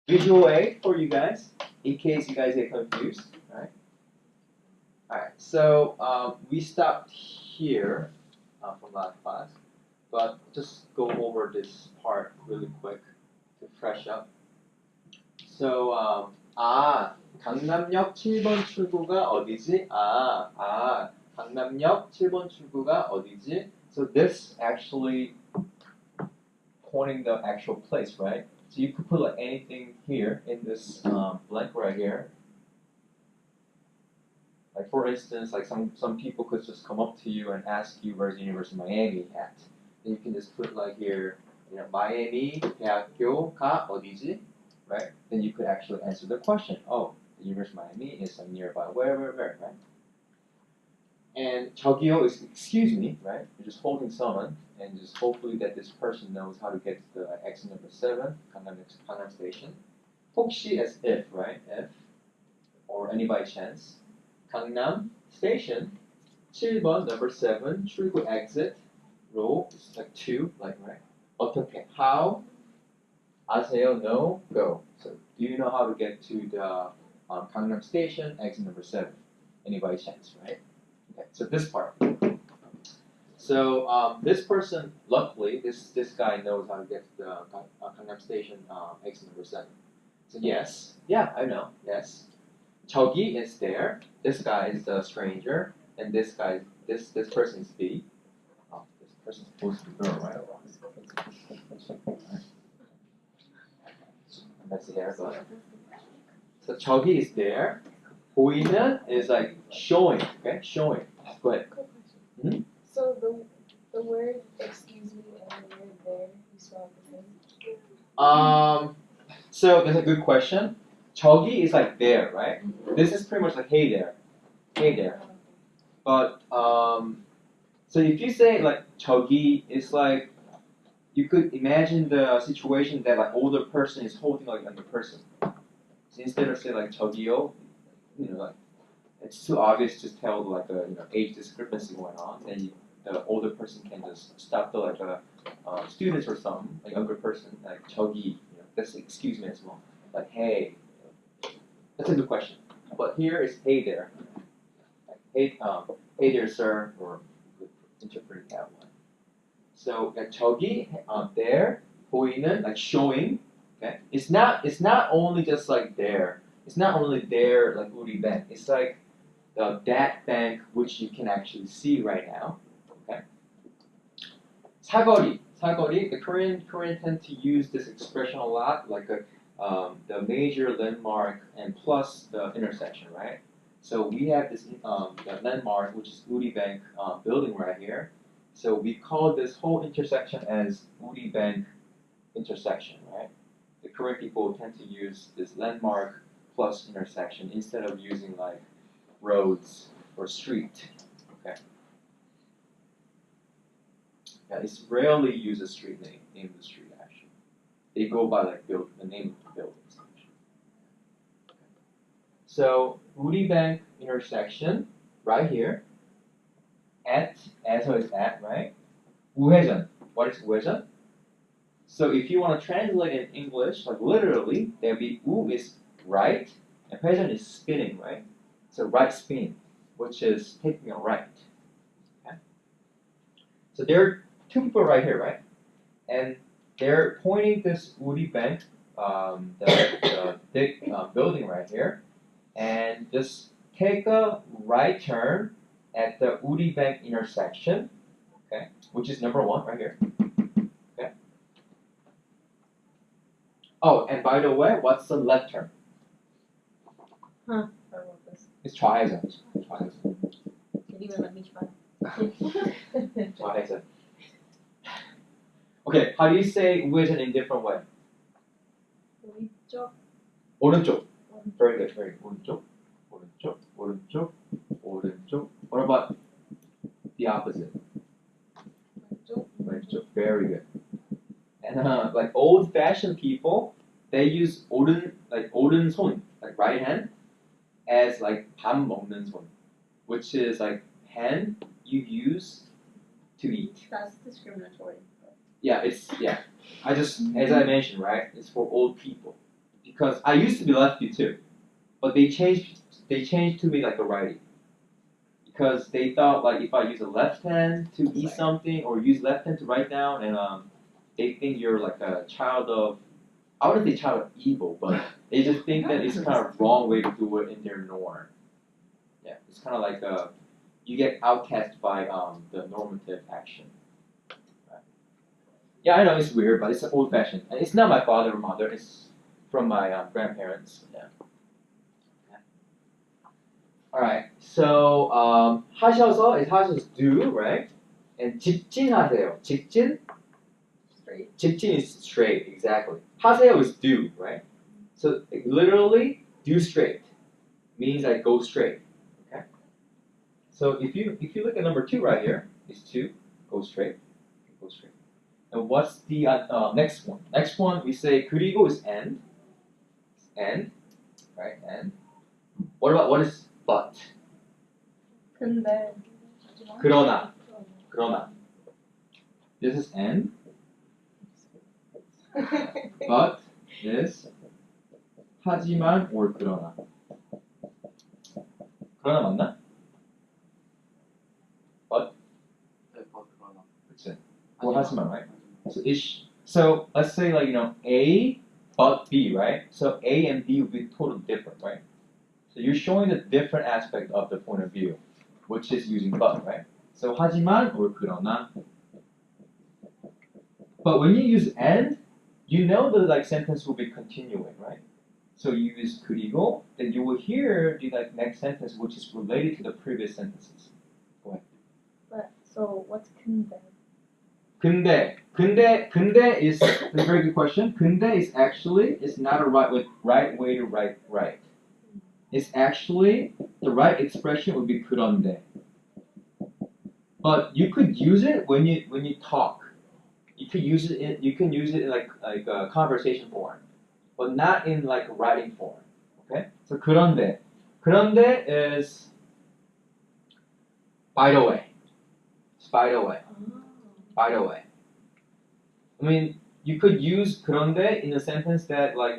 visual aid for you guys in case you guys get confused. Right? All right. So we stopped here from last class, but just go over this part really quick to fresh up. So 강남역 7번 출구가 어디지? 강남역 7번 출구가 어디지? So this actually pointing the actual place, right? So you could put like anything here in this blank right here. Like for instance, like some people could just come up to you and ask you where's the University of Miami at. And you can just put like here, Miami 대학교가 어디지? Right? Then you could actually answer the question. Oh, the University of Miami is like nearby, where, right? And 저기요 is excuse me, right? You're just holding someone, and just hopefully that this person knows how to get to the exit number 7, Gangnam Station. 혹시 as if, right? If, or any by chance. Gangnam Station, 7번, number 7, 출구 exit, row is like 2, like right? 어떻게? How? 아세요? No? Go. So do you know how to get to the Gangnam Station, exit number 7? Any by chance, right? Okay, so this part. So this person, luckily, this guy knows how to get to the Gangnam Station, exit number 7. So yes, yeah, I know, yes. 저기 is there. This guy is the stranger, and this guy, this person is B. Oh, this person's supposed to be girl, right? Messy hair, but so 저기 is there. 보이는 is like showing, okay? Showing. Go ahead. Hmm? So the word excuse me and the word there, you spell the same? So that's a good question. 저기 is like there, right? This is pretty much like hey there. Hey there. But so if you say like 저기, it's like you could imagine the situation that like older person is holding like younger person. So instead of saying like 저기요, like it's too obvious to tell like a age discrepancy going on, then the older person can just stop the like students or something, like younger person, like 저기, that's excuse me as well, like hey. That's a good question. But here is hey there, like, hey there sir, or interpret that one. So 저기 there, 보이는 like showing. Okay, it's not only just like there. It's not only there like 우리 bank. It's like that bank which you can actually see right now. Okay. 사거리. The Korean tend to use this expression a lot, like the major landmark and plus the intersection, right? So we have this the landmark, which is Uri Bank building right here. So we call this whole intersection as Uri Bank intersection, right? The Korean people tend to use this landmark plus intersection instead of using like roads or street. Okay. Yeah, it's rarely use a street name of the street actually. They go by like the name of the buildings actually. Okay. So Uri Bank intersection right here. At is at, right? 우회전. What is 우회전? So if you want to translate it in English, like literally, there'll be 우 is right, and 회전 is spinning, right? So right spin, which is taking a right. Okay? So there are two people right here, right? And they're pointing this Uri Bank, the big building right here, and just take a right turn at the Uri Bank intersection, okay, which is number 1 right here. Okay. Oh, and by the way, what's the left turn? Huh. I wrote this. It's 좌회전. Didn't even let me try. 좌회전. Okay, how do you say 우회전 in different way? 오른쪽. 오른쪽. Very good, very good. 오른쪽. What about the opposite? 왼쪽. Very good. And like old-fashioned people, they use 오른손, like right hand, as like 밥 먹는 손, which is like hand you use to eat. That's discriminatory. Yeah, as I mentioned, right? It's for old people. because I used to be lefty too, but they changed to me like a righty because they thought like if I use a left hand to eat something or use left hand to write down, and they think you're like a child of, I wouldn't say child of evil, but they just think that it's kind of wrong way to do it in their norm. Yeah, it's kind of like you get outcast by the normative action. Right? Yeah, I know it's weird, but it's old fashioned. And it's not my father or mother. It's from my grandparents. Yeah. All right. So 하셔서 is 하셔서 do, right? And 직진하세요. 직진? Straight. 직진 is straight, exactly. 하세요 is do, right? So literally, do straight means like go straight. Okay. So if you look at number 2 right here, is to go straight, go straight. And what's the next one? Next one we say 그리고 is and, right? And what is but? 근데. 그러나. This is and. But is 하지만 or 그러나. 그러나 맞나? But? 그치. Or 하지만, right? So ish. So let's say like A but B, right? So A and B would be totally different, right? So you're showing the different aspect of the point of view, which is using but, right? So 하지만 or 그러나. But when you use and, you know the like sentence will be continuing, right? So you use 그리고, then you will hear the like next sentence which is related to the previous sentences. Go ahead. But so what's 근데? 근데 is a very good question. 근데 is actually is not a right way to write. It's actually the right expression would be 그런데. But you could use it when you talk. You can use it in like a conversation form, but not in like writing form. Okay? So 그런데 is by the way. It's by the way. By the way. I mean, you could use 그런데 in a sentence that like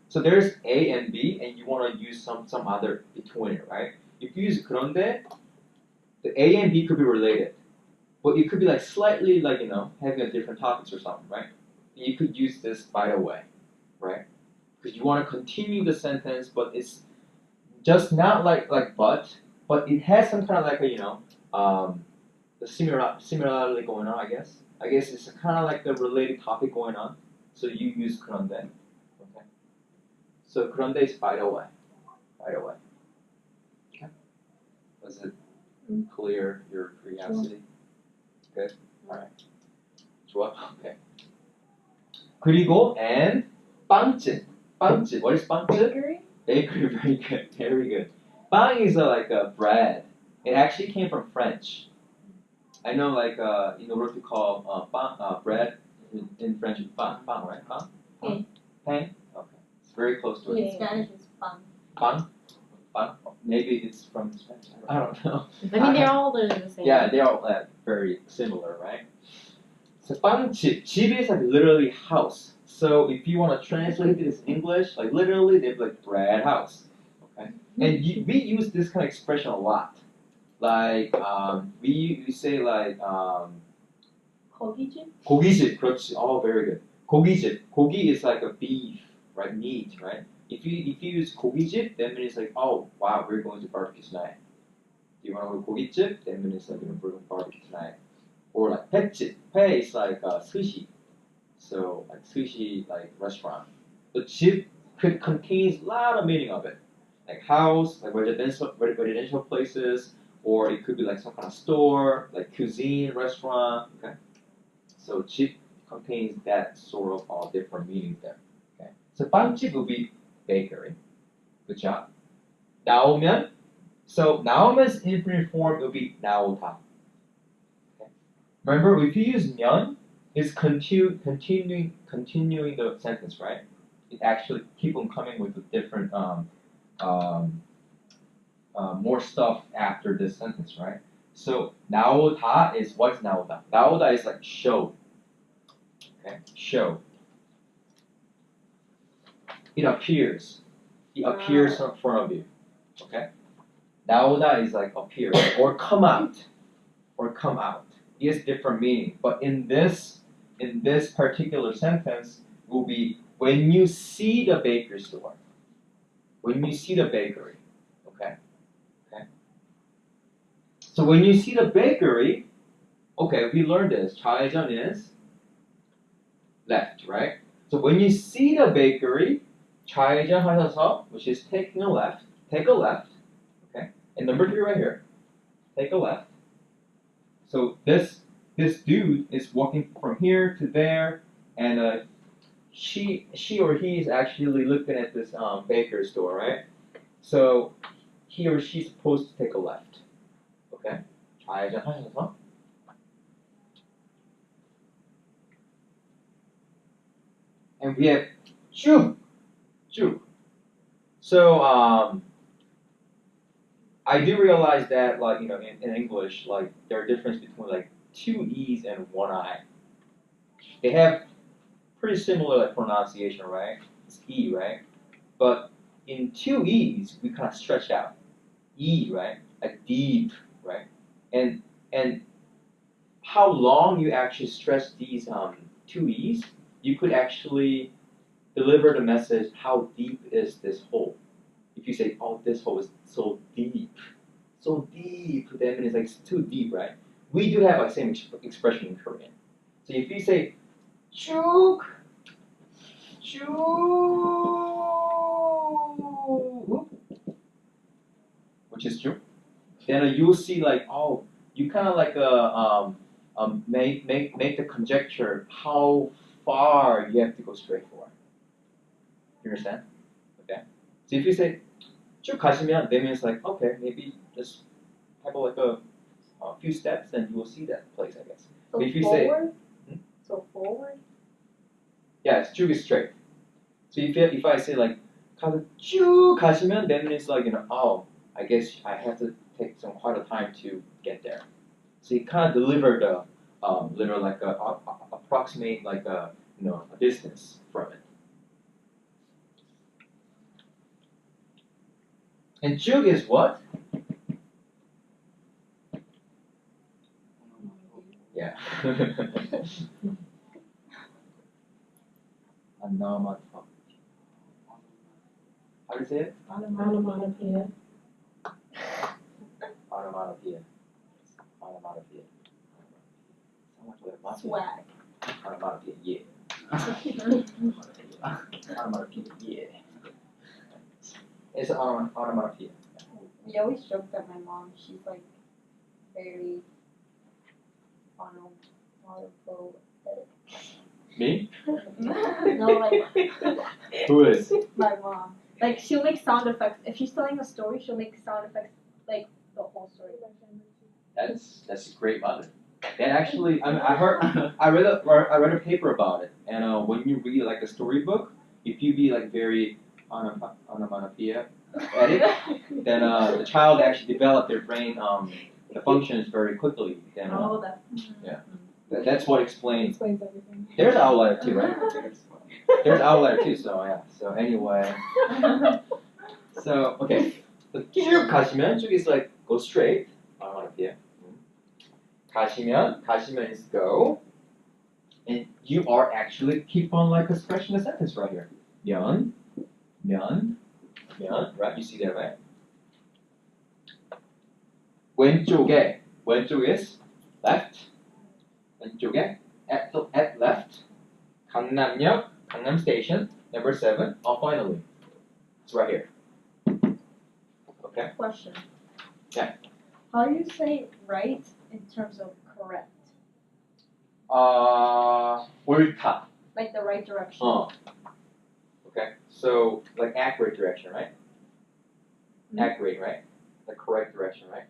so there's A and B, and you want to use some other between it, right? If you use 그런데, the A and B could be related. But it could be like slightly like having a different topics or something, right? You could use this by the way, right? Because you want to continue the sentence, but it's just not like but it has some kind of like a the similarity going on. I guess it's kind of like the related topic going on. So you use 그런데, okay? So 그런데 is by the way, Okay. Was it clear your curiosity? Good. All right. 좋아. Okay. 그리고 and 빵집. What is 빵집? Bakery. Very good. 빵 is like a bread. It actually came from French. I know, like in order to call bread in French is 빵, right? 빵. Okay. It's very close to it. In Spanish it's pan. Pan. Maybe it's from Spanish. I don't know. I mean, they're all the same. Yeah, they're all very similar, right? So 빵집, 집 is like literally house. So if you want to translate this in English, like literally, they're like bread house. Okay, and we use this kind of expression a lot. Like we say like 고깃집. 고깃집, 그렇지. Oh, very good. 고깃집. 고기 is like a beef, right? Meat, right? If you use 고깃집, that means like, oh wow, we're going to barbecue tonight. Do you want to go to 고깃집? That means like we're going to barbecue tonight. Or like 횟집. 회 is like sushi. So like sushi like restaurant. The 집 contains a lot of meaning of it. Like house, like residential places, or it could be like some kind of store, like cuisine, restaurant. Okay. So 집 contains that sort of all different meanings there. Okay. So 빵집 will be bakery. Good job. 나오면. So 나오면's infinite form will be 나오다. Okay. Remember, if you use 면, it's continuing the sentence, right? It actually keep on coming with a different more stuff after this sentence, right? So 나오다 is what's 나오다? 나오다 is like show. Okay, show. it appears. It appears in front of you. Okay? 나오다 is like appear or come out. Or come out. It has different meaning. But in this particular sentence will be when you see the bakery store. When you see the bakery. Okay? Okay? So when you see the bakery, okay, we learned this. 좌회전 is left, right? So when you see the bakery, 좌회전 하셔서, which is taking a left, take a left, okay? And number 3 right here, take a left. So this dude is walking from here to there, and she or he is actually looking at this bakery store, right? So he or she's supposed to take a left, okay? 좌회전 하셔서. And we have 쭉. So I do realize that, like, you know, in English, like, there are difference between like 2 E's and 1 I. They have pretty similar like pronunciation, right? It's E, right? But in 2 E's, we kind of stretch out. E, right? Like deep, right? And how long you actually stretch these 2 E's, you could actually deliver the message, how deep is this hole? If you say, oh, this hole is so deep, that means like it's too deep, right? We do have the same expression in Korean. So if you say, 쭉, which is 쭉, then you'll see like, oh, you kind of like make the conjecture how far you have to go straight for. You understand? Okay. So if you say 쭉 가시면, that means like, okay, maybe just have like a few steps, then you will see that place, I guess. So But if you forward? say, So forward? yeah, 쭉 is straight. So if I say like 가서 쭉 가시면, that means like, you know, oh, I guess I have to take quite a time to get there. So you kind of deliver the like approximate like a distance from it. And 쭉 is what? Yeah. How do you say it? Onomatopoeia. Onomatopoeia. Swag. Onomatopoeia, yeah. Onomatopoeia, yeah. It's an onomatopoeia. We always joke that my mom, she's like very onomatopoeic. Me? No, like Who is? my mom. Like she'll make sound effects. If she's telling a story, she'll make sound effects like the whole story. That's a great mother. And actually, I read a paper about it. And when you read like a storybook, if you be like very onomatopoeia at it, then the child actually develop their brain the functions very quickly. Then yeah, that's what explains everything. There's outlier too, right? There's outlier too. So yeah. So anyway, so okay. So 쭉 가시면 쭉 is like go straight. onomatopoeia. 가시면 is go. And you are actually keep on like expressing a sentence right here. 면, right? You see that, right? 왼쪽에 is left. 왼쪽에 at left. 강남역, Gangnam Station, number 7. Finally, it's right here. Okay. Question. Yeah. How do you say right in terms of correct? 옳다. Like the right direction. Okay. So like accurate direction, right? Mm-hmm. Accurate, right? The correct direction, right?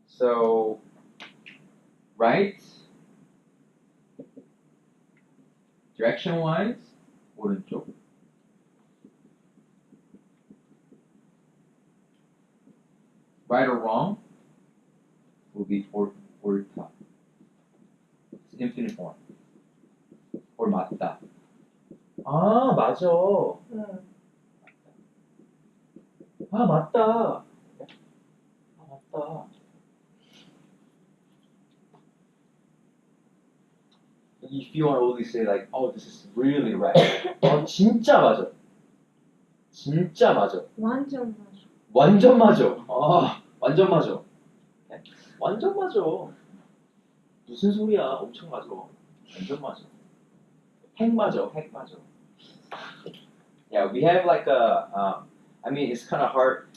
So right direction wise, 오른쪽. Right or wrong will be 옳다. It's infinite form. or 맞다. 아, 맞아. 아 맞다. 아 맞다. If you want to only say like, oh, this is really right. 진짜 맞아. 진짜 맞아. 완전 맞아. 완전 맞아. 완전 맞아. 네? 완전 맞아. 무슨 소리야? 엄청 맞아. 완전 맞아. 핵 맞아. 핵 맞아. Yeah, we have like I mean, it's kind of hard.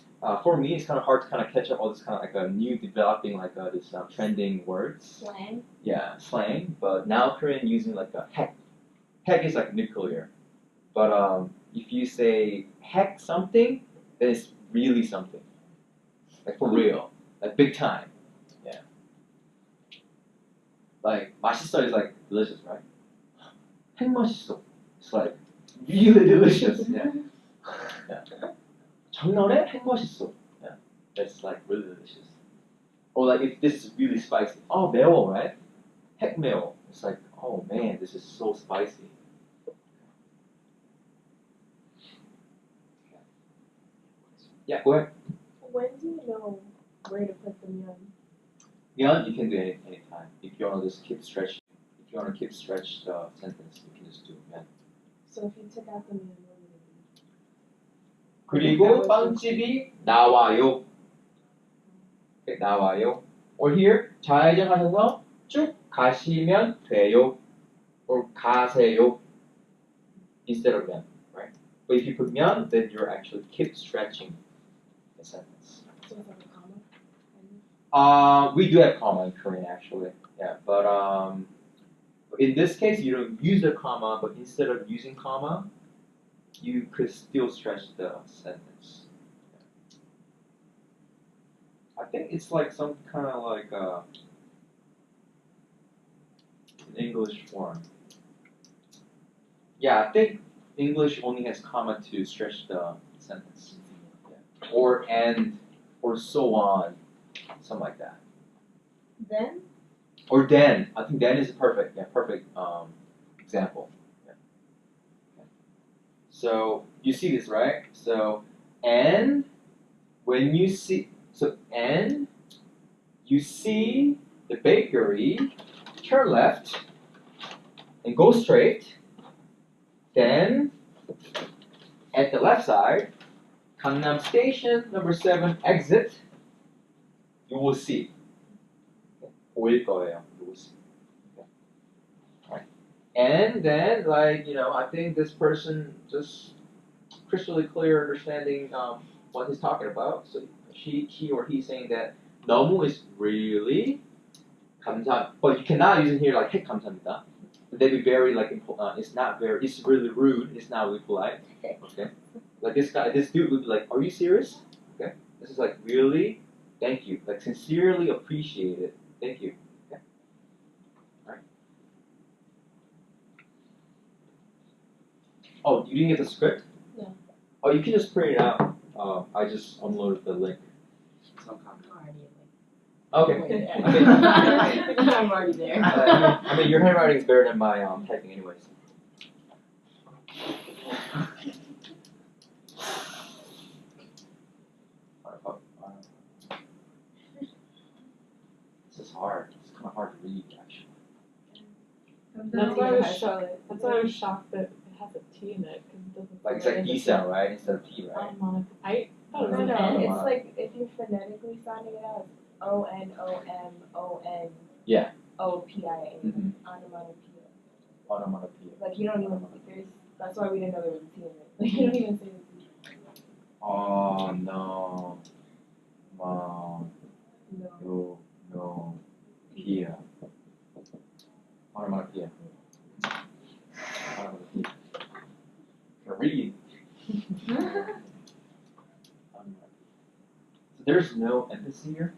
For me, it's kind of hard to kind of catch up all this kind of like a new developing like this trending words. Slang. Yeah, slang. But now Korean using like a heck. Heck is like nuclear. But if you say heck something, then it's really something. Like for real. Like big time. Yeah. Like 맛있어 is like delicious, right? 핵 맛있어. It's like really delicious. Yeah. Yeah. 장난해? 핵 맛있어. Yeah. That's like really delicious. Or like if this is really spicy. Oh, 매워, right? 핵 매워. It's like, oh man, this is so spicy. Yeah, go ahead. When do you know where to put the myeon? Myeon, you can do any time. If you want to just keep stretching, if you want to keep stretch the sentence, you can just do myeon. So if you took out the myeon, what would it be? 그리고 빵집이 나와요. Okay, 나와요. Or here 좌회전하셔서 쭉 가시면 돼요. Or 가세요. Instead of 면, right? But if you put 면, then you're actually keep stretching the sentence. So it's like a comma? We do have comma in Korean actually. Yeah, but in this case you don't use the comma, but instead of using comma, you could still stretch the sentence. I think it's like some kind of like an English form. Yeah, I think English only has comma to stretch the sentence. Yeah. Or and, or so on, something like that. Then? Or then. I think then is perfect. Yeah, perfect example. Yeah. Okay. So you see this, right? So and when you see and you see the bakery, turn left and go straight. Then at the left side, Gangnam Station number 7 exit. You will see. 보일 거예요. You will see. Okay. Right. And then, like, I think this person just crystal clear understanding what he's talking about. So she or he saying that 너무 is really 감사. But you cannot use it here like hey 감사합니다. They'd be very like it's not very. It's really rude. It's not really polite. Okay. Like this dude would be like, "Are you serious?" Okay. This is like really. Thank you. Like sincerely appreciate it. Thank you. Okay. All right. Oh, you didn't get the script? No. Oh, you can just print it out. I just uploaded the link. Okay. I'm already there. I mean, your handwriting is better than my typing, anyways. This is hard. It's kind of hard to read, actually. That's why I was shocked that it has a T in it because it doesn't. Like it's like D sound, right? Instead of T, right? I thought it was No, an N. it's like if you're phonetically sounding it out, it's ONOMON. Yeah. OPIA. Mm-hmm. Onomatopoeia. Onomatopoeia. Like you don't even. That's why we didn't know there was a T in it. Like you don't even say the T. Oh no. No. No. Pia. Onomatopoeia. Onomatopoeia. Can read. So there's no emphasis here.